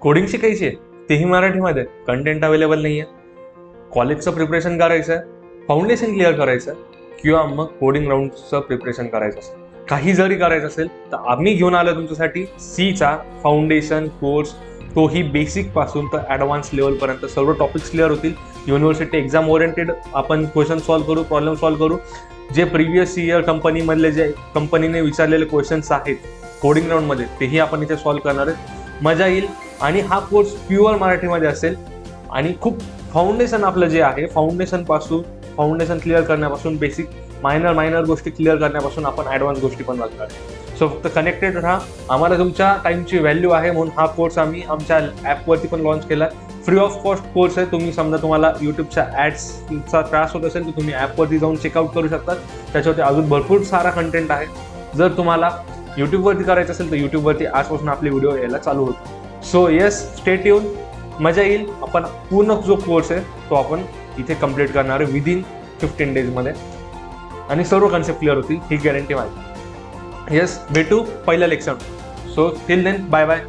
Coding शिकायची आहे तेही मराठीमध्ये, कंटेंट अवेलेबल नाही आहे, कॉलेजचं प्रिपरेशन करायचं आहे, फाउंडेशन क्लिअर करायचं आहे किंवा मग कोडिंग राऊंडचं प्रिपरेशन करायचं असेल, काही जरी करायचं असेल तर आम्ही घेऊन आलो तुमच्यासाठी सीचा फाउंडेशन कोर्स. तोही बेसिक पासून तर ॲडव्हान्स लेवलपर्यंत सर्व टॉपिक्स क्लिअर होतील. युनिव्हर्सिटी एक्झाम ओरिएंटेड आपण क्वेश्चन सॉल्व्ह करू, प्रॉब्लेम सॉल्व्ह करू. जे प्रिव्हियस इयर कंपनीमधले जे कंपनीने विचारलेले क्वेश्चन्स आहेत कोडिंग राऊंडमध्ये तेही आपण इथे सॉल्व्ह करणार आहेत. मजा येईल. आणि हा कोर्स प्युअर मराठीमध्ये असेल आणि खूप फाउंडेशन आपलं जे आहे फाउंडेशन क्लिअर करण्यापासून बेसिक मायनर गोष्टी क्लिअर करण्यापासून आपण ॲडव्हान्स गोष्टी पण बघणार आहे. सो फक्त कनेक्टेड राहा. आम्हाला तुमच्या टाईमची व्हॅल्यू आहे म्हणून हा कोर्स आम्ही आमच्या ॲपवरती पण लॉन्च केला. फ्री ऑफ कॉस्ट कोर्स आहे. तुम्ही समजा तुम्हाला यूट्यूबच्या ॲड्सचा त्रास होत असेल तर तुम्ही ॲपवरती जाऊन चेकआउट करू शकता. त्याच्यावरती अजून भरपूर सारा कंटेंट आहे. जर तुम्हाला यूट्यूबवरती करायचं असेल तर यूट्यूबवरती आजपासून आपले व्हिडिओ यायला चालू होतो. So yes, stay tune. मजा येईल. आपण पूर्ण जो कोर्स आहे तो आपण इथे कंप्लीट करणार आहे विदिन 15 डेजमध्ये आणि सर्व कन्सेप्ट क्लिअर होतील ही गॅरंटी माझी. येस, भेटू पहिल्या lecture. So till then bye bye.